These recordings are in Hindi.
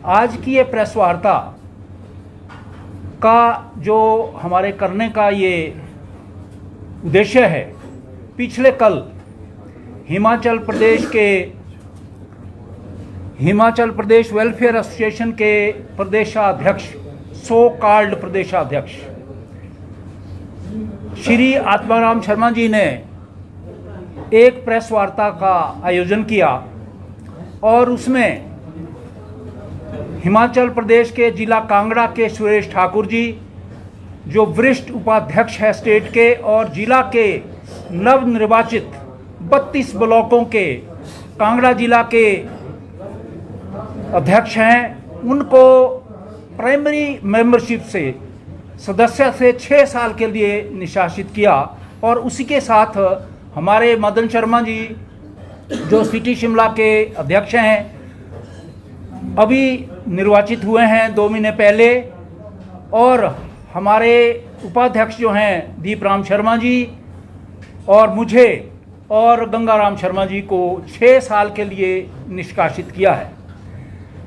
आज की ये प्रेस वार्ता का जो हमारे करने का ये उद्देश्य है, पिछले कल हिमाचल प्रदेश वेलफेयर एसोसिएशन के प्रदेशाध्यक्ष, सो कॉल्ड प्रदेशाध्यक्ष श्री आत्माराम शर्मा जी ने एक प्रेस वार्ता का आयोजन किया और उसमें हिमाचल प्रदेश के जिला कांगड़ा के सुरेश ठाकुर जी, जो वरिष्ठ उपाध्यक्ष है स्टेट के, और जिला के नवनिर्वाचित 32 ब्लॉकों के कांगड़ा जिला के अध्यक्ष हैं, उनको प्राइमरी मेंबरशिप से सदस्य से 6 साल के लिए निष्कासित किया। और उसी के साथ हमारे मदन शर्मा जी, जो सिटी शिमला के अध्यक्ष हैं, अभी निर्वाचित हुए हैं 2 महीने पहले, और हमारे उपाध्यक्ष जो हैं दीपराम शर्मा जी और मुझे और गंगाराम शर्मा जी को 6 साल के लिए निष्कासित किया है।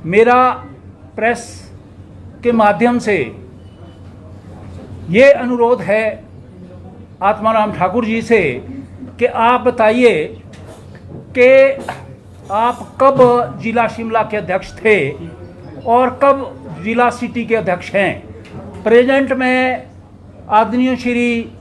मेरा प्रेस के माध्यम से ये अनुरोध है आत्माराम ठाकुर जी से कि आप बताइए कि आप कब जिला शिमला के अध्यक्ष थे और कब जिला सिटी के अध्यक्ष हैं। प्रेजेंट में आदरणीय श्री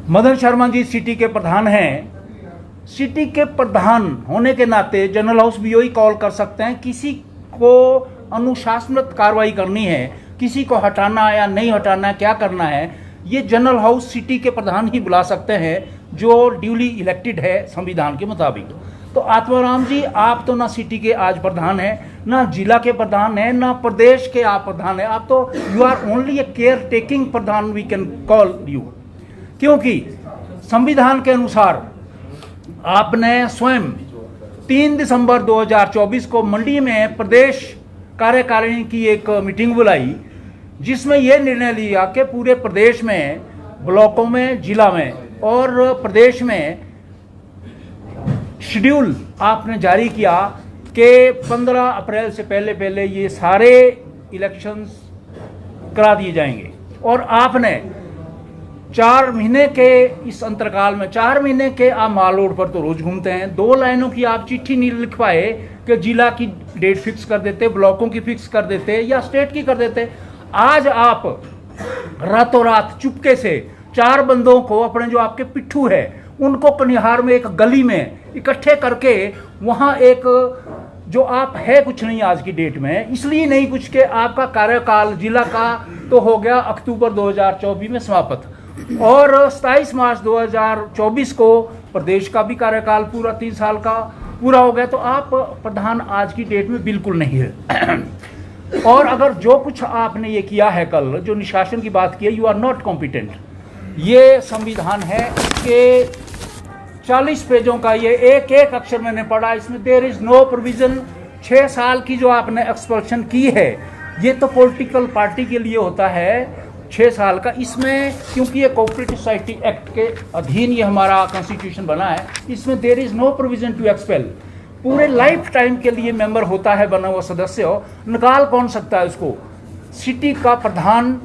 मदन शर्मा जी सिटी के प्रधान हैं। सिटी के प्रधान होने के नाते जनरल हाउस भी यही कॉल कर सकते हैं। किसी को अनुशासनात्मक कार्रवाई करनी है, किसी को हटाना या नहीं हटाना, क्या करना है, ये जनरल हाउस सिटी के प्रधान ही बुला सकते हैं, जो ड्यूली इलेक्टेड है संविधान के मुताबिक। तो आत्माराम जी, आप तो ना सिटी के आज प्रधान हैं, ना जिला के प्रधान हैं, ना प्रदेश के आप प्रधान हैं। आप तो you are only a caretaking pradhan, we can call you, क्योंकि संविधान के अनुसार आपने स्वयं 3 दिसंबर 2024 को मंडी में प्रदेश कार्यकारिणी की एक मीटिंग बुलाई, जिसमें यह निर्णय लिया कि पूरे प्रदेश में, ब्लॉकों में, जिला में और प्रदेश में शेड्यूल आपने जारी किया कि 15 अप्रैल से पहले ये सारे इलेक्शंस करा दिए जाएंगे। और आपने 4 महीने के इस अंतरकाल में, 4 महीने के आप माल रोड पर तो रोज घूमते हैं, 2 लाइनों की आप चिट्ठी नहीं लिख पाए कि जिला की डेट फिक्स कर देते, ब्लॉकों की फिक्स कर देते या स्टेट की कर देते। आज आप रातों रात चुपके से 4 बंदों को, अपने जो आपके पिट्ठू है, उनको कनिहार में एक गली में इकट्ठे करके, वहां एक, जो आप है कुछ नहीं आज की डेट में, इसलिए नहीं कुछ के आपका कार्यकाल जिला का तो हो गया अक्टूबर 2024 में समाप्त, और 27 मार्च 2024 को प्रदेश का भी कार्यकाल पूरा 3 साल का पूरा हो गया। तो आप प्रधान आज की डेट में बिल्कुल नहीं है। और अगर जो कुछ आपने ये किया है कल, जो निष्कासन की बात की है, यू आर नॉट कॉम्पिटेंट। ये संविधान है, इसके 40 पेजों का ये एक एक अक्षर मैंने पढ़ा, इसमें देयर इज नो प्रोविजन। 6 साल की जो आपने एक्सपल्शन की है, ये तो पॉलिटिकल पार्टी के लिए होता है 6 साल का। इसमें क्योंकि ये कोऑपरेटिव सोसाइटी एक्ट के अधीन ये हमारा कॉन्स्टिट्यूशन बना है, इसमें there is no provision to expel. पूरे लाइफ टाइम के लिए मेंबर होता है बना हुआ सदस्य हो, निकाल कौन सकता है उसको? सिटी का प्रधान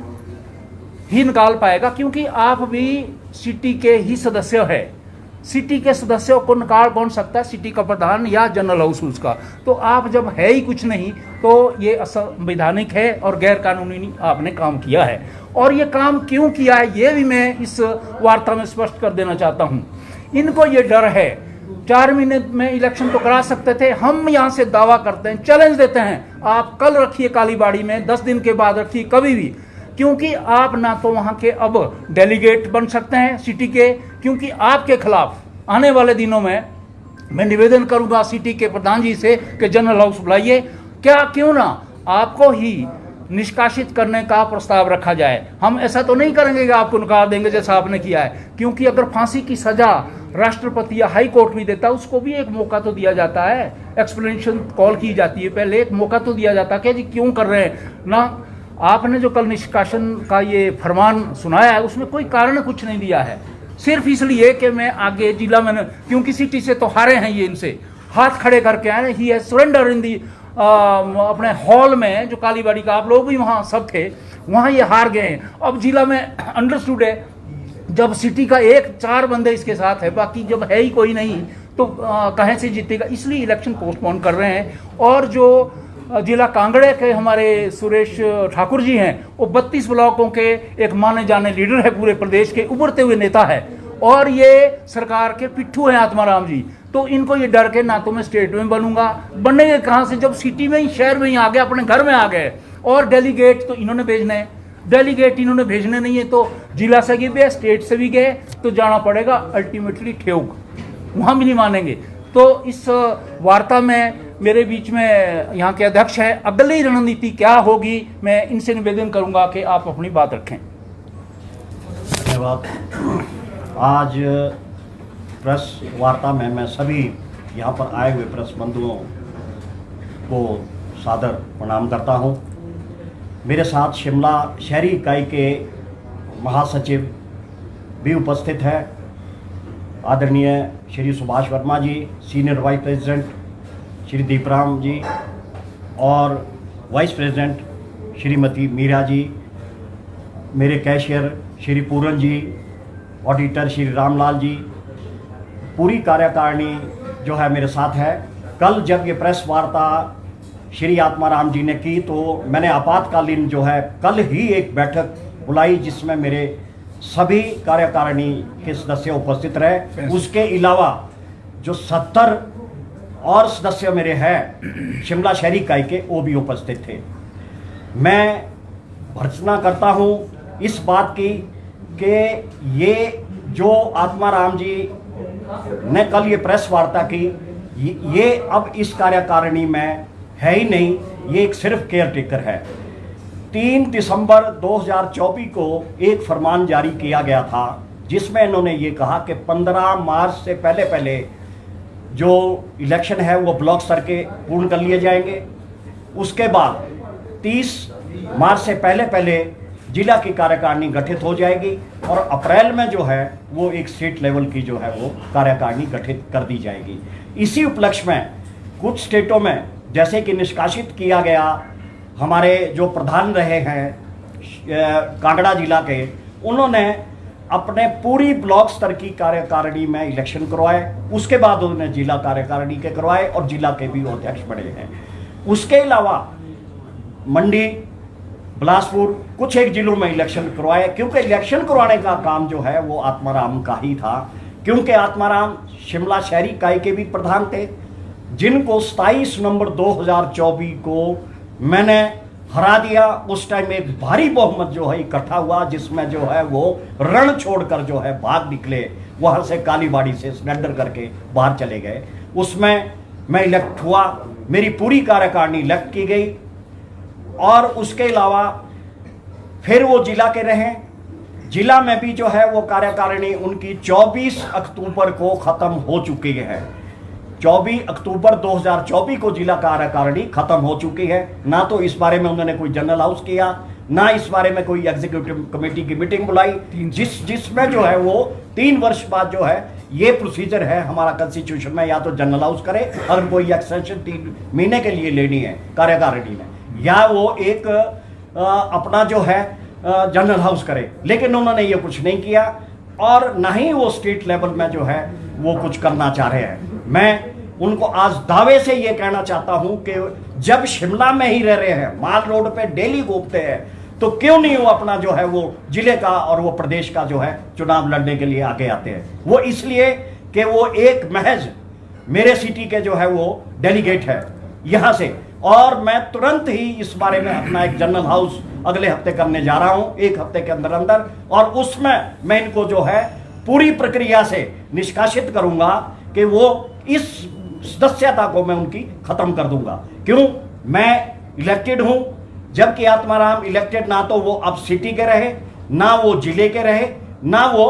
ही निकाल पाएगा, क्योंकि आप भी सिटी के ही सदस्य है। सिटी के सदस्यों को निकाल कौन सकता है? सिटी का प्रधान या जनरल हाउस उसका। तो आप जब है ही कुछ नहीं, तो ये असंवैधानिक है और गैर कानूनी आपने काम किया है। और ये काम क्यों किया है, ये भी मैं इस वार्ता में स्पष्ट कर देना चाहता हूँ। इनको ये डर है, 4 महीने में इलेक्शन तो करा सकते थे। हम यहाँ से दावा करते हैं, चैलेंज देते हैं, आप कल रखिए कालीबाड़ी में, 10 दिन के बाद रखिए, कभी भी, क्योंकि आप ना तो वहाँ के अब डेलीगेट बन सकते हैं सिटी के, क्योंकि आपके खिलाफ आने वाले दिनों में मैं निवेदन करूंगा सिटी के प्रधान जी से कि जनरल हाउस बुलाइए, क्या क्यों ना आपको ही निष्कासित करने का प्रस्ताव रखा जाए। हम ऐसा तो नहीं करेंगे कि आपको निकाल देंगे जैसा आपने किया है, क्योंकि अगर फांसी की सजा राष्ट्रपति या हाई कोर्ट भी देता, उसको भी एक मौका तो दिया जाता है, एक्सप्लेनेशन कॉल की जाती है, पहले एक मौका तो दिया जाता है कि जी क्यों कर रहे हैं ना। आपने जो कल निष्कासन का ये फरमान सुनाया है, उसमें कोई कारण कुछ नहीं दिया है, सिर्फ इसलिए कि मैं आगे जिला में, क्योंकि सिटी से तो हारे हैं ये, इनसे हाथ खड़े करके आए, ही हैज सरेंडर इन दी अपने हॉल में जो कालीबाड़ी का, आप लोग भी वहाँ सब थे, वहाँ ये हार गए हैं। अब जिला में अंडरस्टूड है, जब सिटी का 4 बंदे इसके साथ है, बाकी जब है ही कोई नहीं तो कहाँ से जीतेगा, इसलिए इलेक्शन पोस्टपोन कर रहे हैं। और जो जिला कांगड़े के हमारे सुरेश ठाकुर जी हैं, वो 32 ब्लॉकों के एक माने जाने लीडर है, पूरे प्रदेश के उभरते हुए नेता है, और ये सरकार के पिट्ठू हैं आत्माराम जी। तो इनको ये डर के ना तो मैं स्टेट में बनूंगा, बनेंगे कहाँ से जब सिटी में ही, शहर में ही आ गए, अपने घर में आ गए। और डेलीगेट तो इन्होंने भेजने हैं, डेलीगेट इन्होंने भेजने नहीं है, तो जिला से गए, स्टेट से भी गए, तो जाना पड़ेगा अल्टीमेटली ठेऊग, वहाँ भी नहीं मानेंगे। तो इस वार्ता में मेरे बीच में यहाँ के अध्यक्ष हैं, अगली रणनीति क्या होगी, मैं इनसे निवेदन करूँगा कि आप अपनी बात रखें। धन्यवाद। आज प्रेस वार्ता में मैं सभी यहाँ पर आए हुए प्रेस बंधुओं को सादर प्रणाम करता हूँ। मेरे साथ शिमला शहरी इकाई के महासचिव भी उपस्थित है, आदरणीय Shri Subhash Verma ji, senior vice president Shri Deepram ji, और वाइस प्रेसिडेंट श्रीमती मीरा जी, मेरे कैशियर श्री पूरन जी, ऑडिटर श्री रामलाल जी, पूरी कार्यकारिणी जो है मेरे साथ है। कल जब ये प्रेस वार्ता श्री आत्माराम जी ने की, तो मैंने आपातकालीन जो है कल ही एक बैठक बुलाई, जिसमें मेरे सभी कार्यकारिणी के सदस्य उपस्थित रहे। उसके अलावा जो 70 और सदस्य मेरे हैं शिमला शहरी इकाई के, वो भी उपस्थित थे। मैं भर्त्सना करता हूँ इस बात की कि ये जो आत्माराम जी ने कल ये प्रेस वार्ता की, ये अब इस कार्यकारिणी में है ही नहीं, ये एक सिर्फ केयर टेकर है। 3 दिसंबर 2024 को एक फरमान जारी किया गया था, जिसमें इन्होंने ये कहा कि 15 मार्च से पहले पहले जो इलेक्शन है वो ब्लॉक स्तर के पूर्ण कर लिए जाएंगे। उसके बाद 30 मार्च से पहले पहले जिला की कार्यकारिणी गठित हो जाएगी, और अप्रैल में जो है वो एक स्टेट लेवल की जो है वो कार्यकारिणी गठित कर दी जाएगी। इसी उपलक्ष्य में कुछ स्टेटों में, जैसे कि निष्कासित किया गया हमारे जो प्रधान रहे हैं कांगड़ा जिला के, उन्होंने अपने पूरी ब्लॉक स्तर की कार्यकारिणी में इलेक्शन करवाए, उसके बाद उन्होंने जिला कार्यकारिणी के करवाए और जिला के भी अध्यक्ष बने हैं। उसके अलावा मंडी, बिलासपुर, कुछ एक जिलों में इलेक्शन करवाए, क्योंकि इलेक्शन करवाने का काम जो है वो आत्माराम का ही था, क्योंकि आत्माराम शिमला शहरी इकाई के भी प्रधान थे, जिनको 27 नवंबर 2024 को मैंने हरा दिया। उस टाइम एक भारी बहुमत जो है इकट्ठा हुआ, जिसमें जो है वो रण छोड़कर जो है भाग निकले, वहां से कालीबाड़ी से सरेंडर करके बाहर चले गए। उसमें मैं इलेक्ट हुआ, मेरी पूरी कार्यकारिणी इलेक्ट की गई, और उसके अलावा फिर वो जिला के रहे। जिला में भी जो है वो कार्यकारिणी उनकी 24 अक्टूबर को खत्म हो चुकी है। 24 अक्टूबर 2024 को जिला कार्यकारिणी खत्म हो चुकी है। ना तो इस बारे में उन्होंने कोई जनरल हाउस किया, ना इस बारे में कोई एग्जीक्यूटिव कमेटी की मीटिंग बुलाई, जिसमें जो है वो 3 वर्ष बाद जो है ये प्रोसीजर है हमारा कॉन्स्टिट्यूशन में, या तो जनरल हाउस करे अगर कोई एक्सटेंशन 3 महीने के लिए लेनी है कार्यकारिणी में, या वो एक अपना जो है जनरल हाउस करे। लेकिन उन्होंने ये कुछ नहीं किया, और ना ही वो स्टेट लेवल में जो है वो कुछ करना चाह रहे हैं। मैं उनको आज दावे से ये कहना चाहता हूं कि जब शिमला में ही रह रहे हैं, माल रोड पे डेली घूमते हैं, तो क्यों नहीं वो अपना जो है वो जिले का और वो प्रदेश का जो है चुनाव लड़ने के लिए आगे आते हैं। वो इसलिए कि वो एक महज मेरे सिटी के जो है वो डेलीगेट है यहां से, और मैं तुरंत ही इस बारे में अपना एक जनरल हाउस अगले हफ्ते करने जा रहा हूं, 1 हफ्ते के अंदर अंदर, और उसमें मैं इनको जो है पूरी प्रक्रिया से निष्कासित करूंगा कि वो इस सदस्यता को मैं उनकी खत्म कर दूंगा। क्यों? मैं इलेक्टेड हूं, जबकि आत्माराम इलेक्टेड ना तो वो अब सिटी के रहे, ना वो जिले के रहे, ना वो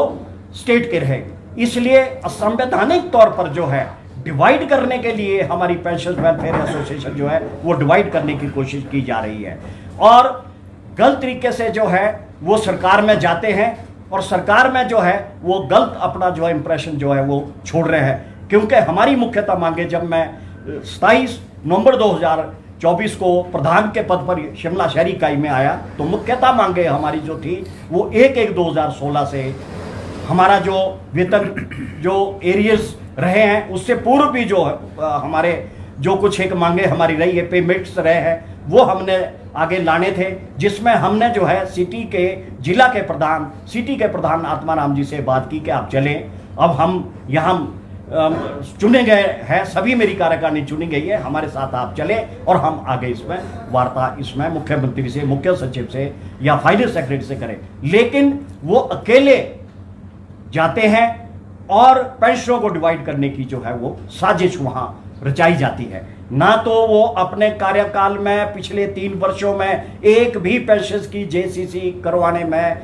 स्टेट के रहे। इसलिए संवैधानिक तौर पर जो है डिवाइड करने के लिए हमारी पेंशन वेलफेयर एसोसिएशन जो है वो डिवाइड करने की कोशिश की जा रही है, और गलत तरीके से जो है वो सरकार में जाते हैं, और सरकार में जो है वो गलत अपना जो है इंप्रेशन जो है वो छोड़ रहे हैं। क्योंकि हमारी मुख्यतः मांगे, जब मैं 27 नवंबर 2024 को प्रधान के पद पर शिमला शहरी इकाई में आया तो मुख्यता मांगे हमारी जो थी वो 1/1/2016 से हमारा जो वेतन जो एरियर्स रहे हैं उससे पूर्व भी जो हमारे जो कुछ एक मांगे हमारी रही है, पेमेंट्स रहे हैं, वो हमने आगे लाने थे, जिसमें हमने जो है सिटी के प्रधान आत्माराम जी से बात की कि आप चलें, अब हम यहाँ चुने गए हैं, सभी मेरी कार्यकारिणी चुनी गई है, हमारे साथ आप चले और हम आगे इसमें वार्ता इसमें मुख्यमंत्री से, मुख्य सचिव से या फाइनेंस सेक्रेटरी से करें। लेकिन वो अकेले जाते हैं और पेंशनों को डिवाइड करने की जो है वो साजिश वहां रचाई जाती है। ना तो वो अपने कार्यकाल में पिछले 3 वर्षों में एक भी पेंशन की जेसीसी करवाने में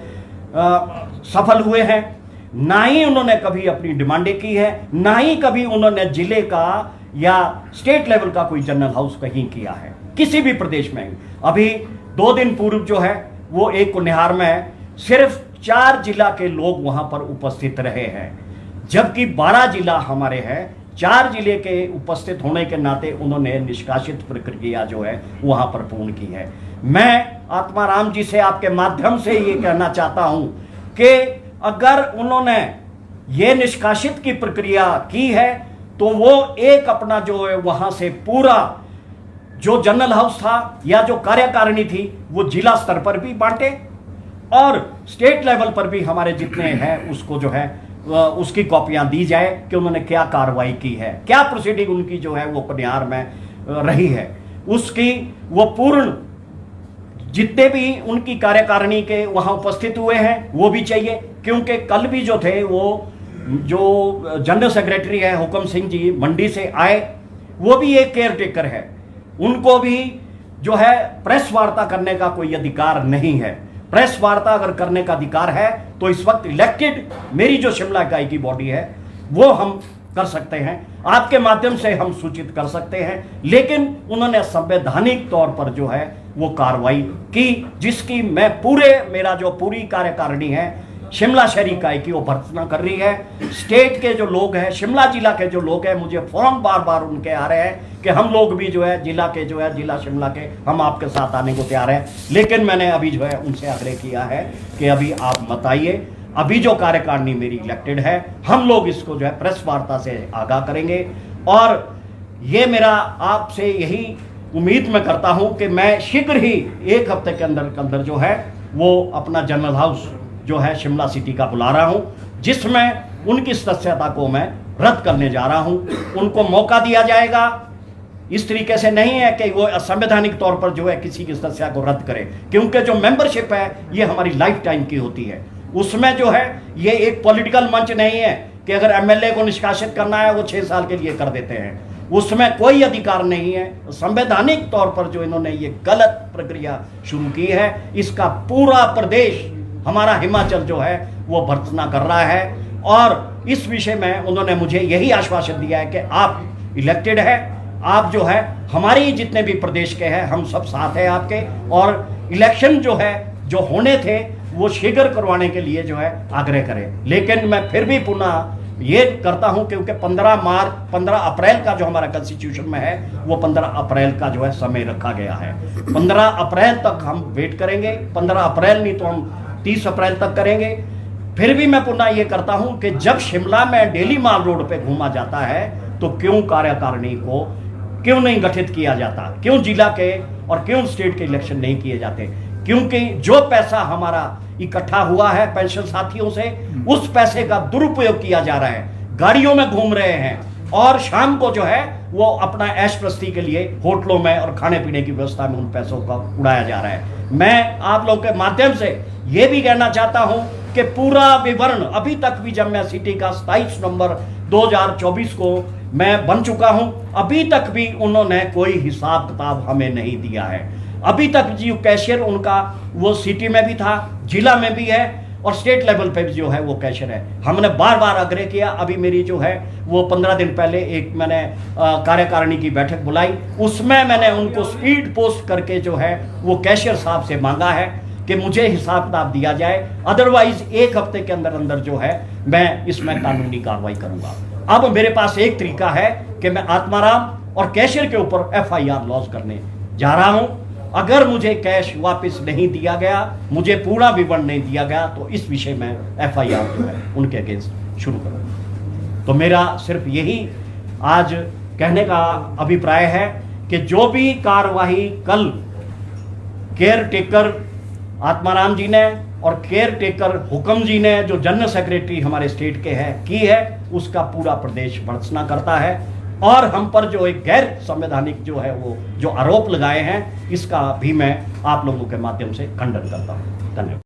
सफल हुए हैं, ना ही उन्होंने कभी अपनी डिमांडें की है, ना ही कभी उन्होंने जिले का या स्टेट लेवल का कोई जनरल हाउस कहीं किया है किसी भी प्रदेश में। अभी 2 दिन पूर्व जो है वो एक कुनिहार में सिर्फ 4 जिला के लोग वहां पर उपस्थित रहे हैं, जबकि 12 जिला हमारे हैं। 4 जिले के उपस्थित होने के नाते उन्होंने निष्कासित प्रक्रिया जो है वहां पर पूर्ण की है। मैं आत्माराम जी से आपके माध्यम से ये कहना चाहता हूं कि अगर उन्होंने ये निष्कासित की प्रक्रिया की है तो वो एक अपना जो है वहां से पूरा जो जनरल हाउस था या जो कार्यकारिणी थी वो जिला स्तर पर भी बांटे और स्टेट लेवल पर भी हमारे जितने हैं उसको जो है उसकी कॉपियां दी जाए कि उन्होंने क्या कार्रवाई की है, क्या प्रोसीडिंग उनकी जो है वो कुनिहार में रही है, उसकी वो पूर्ण जितने भी उनकी कार्यकारिणी के वहां उपस्थित हुए हैं वो भी चाहिए। क्योंकि कल भी जो थे वो जो जनरल सेक्रेटरी है हुक्म सिंह जी मंडी से आए, वो भी एक केयर टेकर है, उनको भी जो है प्रेस वार्ता करने का कोई अधिकार नहीं है। प्रेस वार्ता अगर करने का अधिकार है तो इस वक्त इलेक्टेड मेरी जो शिमला इकाई की बॉडी है वो हम कर सकते हैं, आपके माध्यम से हम सूचित कर सकते हैं। लेकिन उन्होंने संवैधानिक तौर पर जो है वो कार्रवाई की, जिसकी मैं मेरा जो पूरी कार्यकारिणी है शिमला शहरी इकाई की वो भर्त्सना कर रही है। स्टेट के जो लोग हैं, शिमला जिला के जो लोग हैं, मुझे फोन बार बार उनके आ रहे हैं कि हम लोग भी जो है जिला शिमला के हम आपके साथ आने को तैयार हैं। लेकिन मैंने अभी जो है उनसे आग्रह किया है कि अभी आप मत आइए, अभी जो कार्यकारिणी मेरी इलेक्टेड है हम लोग इसको जो है प्रेस वार्ता से आगाह करेंगे। और ये मेरा आपसे यही उम्मीद मैं करता हूं कि मैं शीघ्र ही 1 हफ्ते के अंदर जो है वो अपना जनरल हाउस जो है शिमला सिटी का बुला रहा हूं, जिसमें उनकी सदस्यता को मैं रद्द करने जा रहा हूं। उनको मौका दिया जाएगा, इस तरीके से नहीं है कि वो असंवैधानिक तौर पर जो है किसी की सदस्यता को रद्द करे, क्योंकि जो मेंबरशिप है ये हमारी लाइफ टाइम की होती है। उसमें जो है ये एक पॉलिटिकल मंच नहीं है कि अगर एमएलए को निष्कासित करना है वो 6 साल के लिए कर देते हैं, उसमें कोई अधिकार नहीं है। संवैधानिक तौर पर जो इन्होंने ये गलत प्रक्रिया शुरू की है इसका पूरा प्रदेश हमारा हिमाचल जो है वो भर्त्सना कर रहा है। और इस विषय में उन्होंने मुझे यही आश्वासन दिया है कि आप इलेक्टेड है, आप जो है हमारी जितने भी प्रदेश के हैं हम सब साथ हैं आपके, और इलेक्शन जो है जो होने थे वो शीघ्र करवाने के लिए जो है आग्रह करें। लेकिन मैं फिर भी पुनः ये करता हूं क्योंकि 15 अप्रैल का जो हमारा कॉन्स्टिट्यूशन में है वो 15 अप्रैल का जो है समय रखा गया है। 15 अप्रैल तक हम वेट करेंगे, 15 अप्रैल नहीं तो हम 30 अप्रैल तक करेंगे। फिर भी मैं पुनः ये करता हूं कि जब शिमला में डेली माल रोड पे घूमा जाता है तो क्यों कार्यकारिणी को क्यों नहीं गठित किया जाता, क्यों जिला के और क्यों स्टेट के इलेक्शन नहीं किए जाते? क्योंकि जो पैसा हमारा इकट्ठा हुआ है पेंशन साथियों से, उस पैसे का दुरुपयोग किया जा रहा है। गाड़ियों में घूम रहे हैं और शाम को जो है वो अपना ऐश प्रस्ती के लिए होटलों में और खाने पीने की व्यवस्था में उन पैसों का उड़ाया जा रहा है। मैं आप लोगों के माध्यम से ये भी कहना चाहता हूं कि पूरा विवरण अभी तक भी जब मैं सिटी का 27 नवंबर 2024 को मैं बन चुका हूं, अभी तक भी उन्होंने कोई हिसाब किताब हमें नहीं दिया है। अभी तक जो कैशियर उनका वो सिटी में भी था, जिला में भी है और स्टेट लेवल पे भी जो है वो कैशियर है। हमने बार बार आग्रह किया, अभी मेरी जो है वो 15 दिन पहले एक मैंने कार्यकारिणी की बैठक बुलाई, उसमें मैंने उनको स्पीड पोस्ट करके जो है वो कैशियर साहब से मांगा है कि मुझे हिसाब किताब दिया जाए, अदरवाइज 1 हफ्ते के अंदर जो है मैं इसमें कानूनी कार्रवाई करूंगा। अब मेरे पास एक तरीका है कि मैं आत्माराम और कैशियर के ऊपर FIR लॉन्च करने जा रहा हूं। अगर मुझे कैश वापस नहीं दिया गया, मुझे पूरा विवरण नहीं दिया गया, तो इस विषय में FIR जो है उनके अगेंस्ट शुरू करूंगा। तो मेरा सिर्फ यही आज कहने का अभिप्राय है कि जो भी कार्यवाही कल केयर टेकर आत्माराम जी ने और केयर टेकर हुक्म जी ने, जो जनरल सेक्रेटरी हमारे स्टेट के हैं, की है, उसका पूरा प्रदेश भर्त्सना करता है। और हम पर जो एक गैर संवैधानिक जो है वो जो आरोप लगाए हैं, इसका भी मैं आप लोगों के माध्यम से खंडन करता हूँ। धन्यवाद।